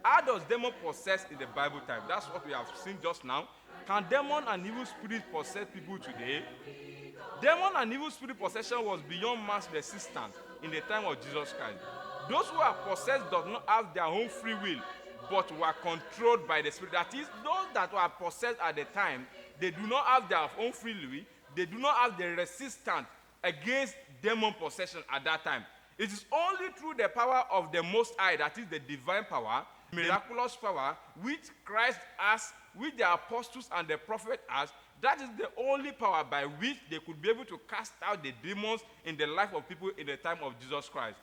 How does demon possess in the Bible time? That's what we have seen just now. Can demon and evil spirit possess people today? Demon and evil spirit possession was beyond man's resistance in the time of Jesus Christ. Those who are possessed does not have their own free will, but were controlled by the Spirit. That is, those that were possessed at the time, they do not have their own free will. They do not have the resistance against demon possession at that time. It is only through the power of the Most High, that is the divine power, miraculous power, which Christ has, which the apostles and the prophet has. That is the only power by which they could be able to cast out the demons in the life of people in the time of Jesus Christ.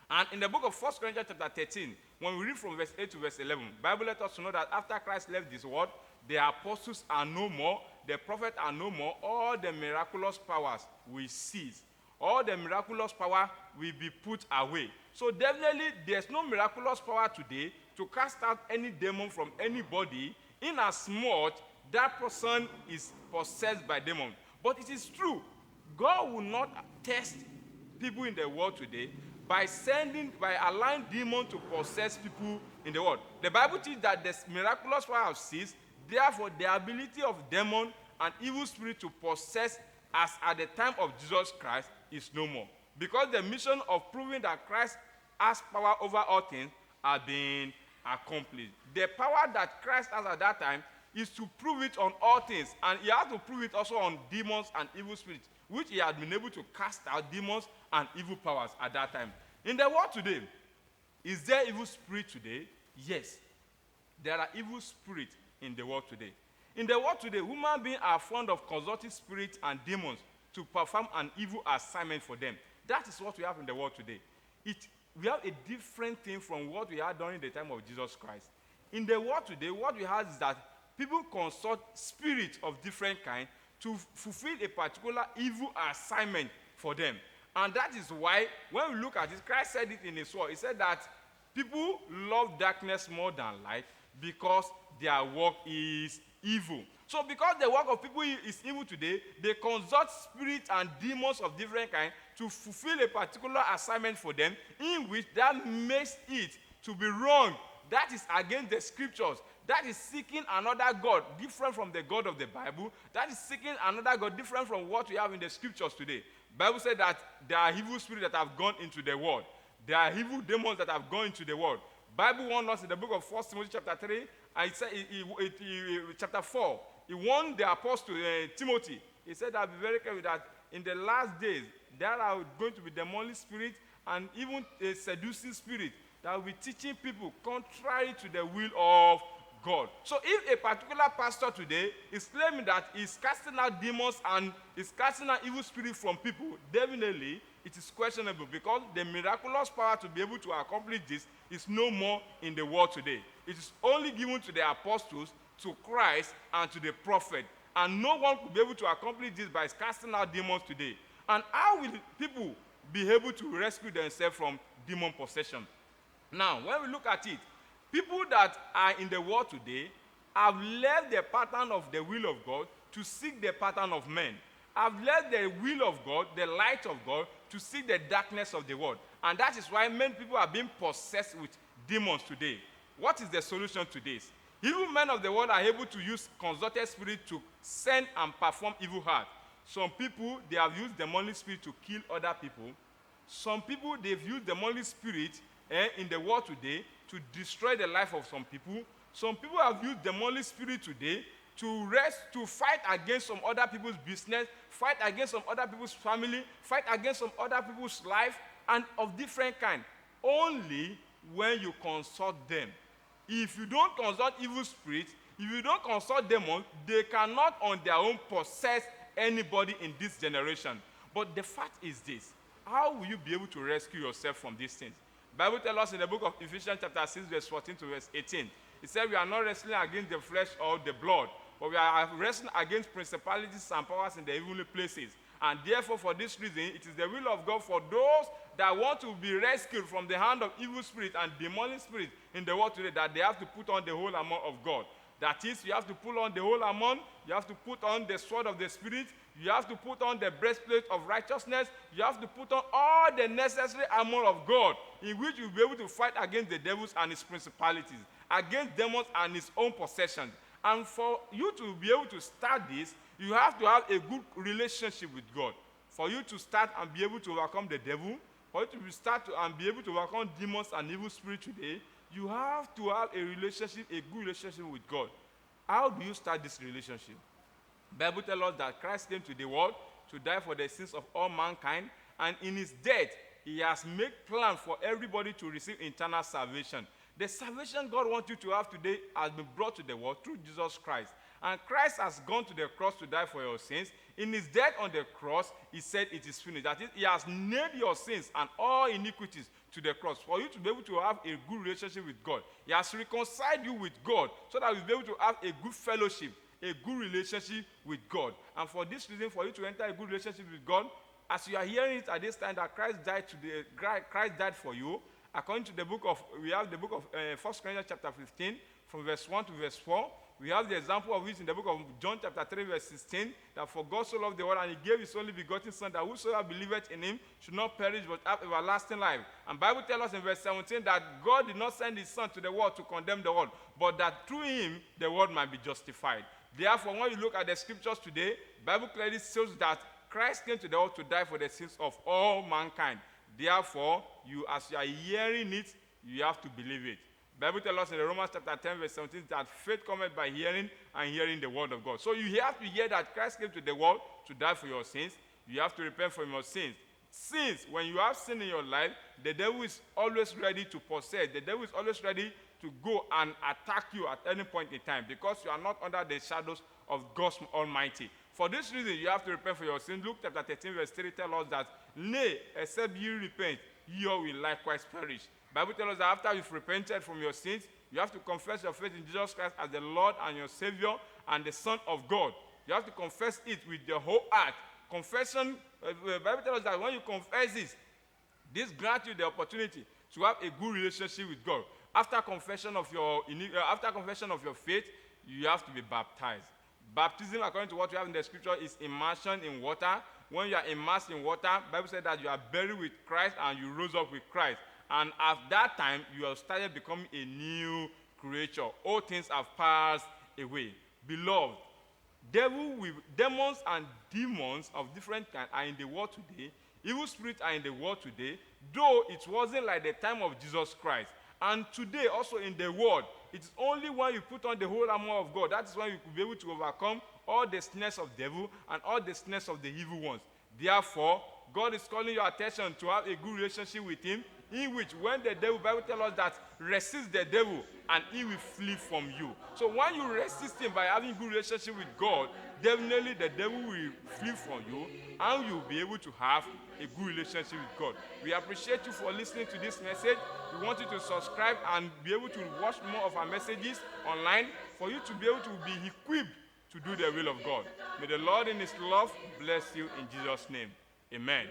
And in the book of 1 Corinthians chapter 13, when we read from verse 8 to verse 11, the Bible lets us know that after Christ left this world, the apostles are no more, the prophets are no more, all the miraculous powers will cease. All the miraculous power will be put away. So definitely there's no miraculous power today to cast out any demon from anybody, in as much that person is possessed by demon. But it is true, God will not test people in the world today by allowing demons to possess people in the world. The Bible teaches that the miraculous power have ceased, therefore the ability of demon and evil spirit to possess as at the time of Jesus Christ is no more. Because the mission of proving that Christ has power over all things has been accomplished. The power that Christ has at that time is to prove it on all things, and he has to prove it also on demons and evil spirits, which he had been able to cast out demons and evil powers at that time. In the world today, is there evil spirit today? Yes. There are evil spirits in the world today. In the world today, human beings are fond of consulting spirits and demons to perform an evil assignment for them. That is what we have in the world today. We have a different thing from what we had during the time of Jesus Christ. In the world today, what we have is that people consult spirits of different kinds to fulfill a particular evil assignment for them. And that is why, when we look at it, Christ said it in his word. He said that people love darkness more than light because their work is evil. So because the work of people is evil today, they consult spirits and demons of different kinds to fulfill a particular assignment for them, in which that makes it to be wrong. That is against the scriptures. That is seeking another God different from the God of the Bible. That is seeking another God different from what we have in the scriptures today. The Bible said that there are evil spirits that have gone into the world. There are evil demons that have gone into the world. The Bible warned us in the book of 1 Timothy chapter 3, and it said, chapter 4, he warned the apostle Timothy. He said that be very careful that in the last days there are going to be demonic spirits and even a seducing spirit that will be teaching people contrary to the will of God. So if a particular pastor today is claiming that he's casting out demons and is casting out evil spirits from people, definitely it is questionable, because the miraculous power to be able to accomplish this is no more in the world today. It is only given to the apostles, to Christ, and to the prophet. And no one could be able to accomplish this by casting out demons today. And how will people be able to rescue themselves from demon possession? Now, when we look at it, people that are in the world today have left the pattern of the will of God to seek the pattern of men. Have left the will of God, the light of God, to seek the darkness of the world. And that is why many people are being possessed with demons today. What is the solution to this? Evil men of the world are able to use consulted spirit to send and perform evil acts. Some people, they have used demonic spirit to kill other people. Some people, they've used demonic spirit in the world today to destroy the life of some people. Some people have used demonic spirit today to fight against some other people's business, fight against some other people's family, fight against some other people's life, and of different kind. Only when you consult them. If you don't consult evil spirits, if you don't consult demons, they cannot on their own possess anybody in this generation. But the fact is this: how will you be able to rescue yourself from these things? The Bible tells us in the book of Ephesians chapter 6, verse 14 to verse 18. It said, we are not wrestling against the flesh or the blood, but we are wrestling against principalities and powers in the heavenly places. And therefore, for this reason, it is the will of God for those that want to be rescued from the hand of evil spirits and demonic spirits in the world today, that they have to put on the whole armor of God. That is, you have to put on the whole armor, you have to put on the sword of the Spirit, You have to put on the breastplate of righteousness. You have to put on all the necessary armor of God in which you'll be able to fight against the devils and his principalities, against demons and his own possessions. And for you to be able to start this, you have to have a good relationship with God. For you to start and be able to overcome the devil, for you to start and be able to overcome demons and evil spirits today, you have to have a relationship, a good relationship with God. How do you start this relationship? The Bible tells us that Christ came to the world to die for the sins of all mankind, and in his death, he has made plan for everybody to receive eternal salvation. The salvation God wants you to have today has been brought to the world through Jesus Christ. And Christ has gone to the cross to die for your sins. In his death on the cross, he said it is finished. That is, he has nailed your sins and all iniquities to the cross for you to be able to have a good relationship with God. He has reconciled you with God so that you'll be able to have a good fellowship, a good relationship with God. And for this reason, for you to enter a good relationship with God, as you are hearing it at this time that Christ died for you, according to the book of, we have the book of 1 Corinthians chapter 15, from verse 1 to verse 4. We have the example of this in the book of John chapter 3 verse 16, that for God so loved the world and he gave his only begotten Son, that whosoever believeth in him should not perish but have everlasting life. And Bible tells us in verse 17 that God did not send his Son to the world to condemn the world, but that through him the world might be justified. Therefore, when you look at the scriptures today, Bible clearly shows that Christ came to the world to die for the sins of all mankind. Therefore, as you are hearing it, you have to believe it. The Bible tells us in Romans chapter 10, verse 17, that faith cometh by hearing, and hearing the word of God. So you have to hear that Christ came to the world to die for your sins. You have to repent from your sins. Sins, when you have sin in your life, the devil is always ready to possess. The devil is always ready to go and attack you at any point in time, because you are not under the shadows of God Almighty. For this reason, you have to repent for your sins. Luke chapter 13, verse 3 tells us that, nay, except ye repent, ye all will likewise perish. The Bible tells us that after you've repented from your sins, you have to confess your faith in Jesus Christ as the Lord and your Savior and the Son of God. You have to confess it with the whole heart. Confession, the Bible tells us that when you confess this grants you the opportunity to have a good relationship with God. After confession of your faith, you have to be baptized. Baptism, according to what we have in the scripture, is immersion in water. When you are immersed in water, the Bible said that you are buried with Christ and you rose up with Christ. And at that time, you have started becoming a new creature. All things have passed away. Beloved, demons and demons of different kinds are in the world today. Evil spirits are in the world today, though it wasn't like the time of Jesus Christ. And today, also in the world, it's only when you put on the whole armor of God, that is when you could be able to overcome all the snares of the devil and all the snares of the evil ones. Therefore, God is calling your attention to have a good relationship with him, in which when the devil, Bible tells us that resist the devil and he will flee from you. So when you resist him by having good relationship with God, definitely the devil will flee from you and you'll be able to have a good relationship with God. We appreciate you for listening to this message. We want you to subscribe and be able to watch more of our messages online for you to be able to be equipped to do the will of God. May the Lord in his love bless you in Jesus' name. Amen.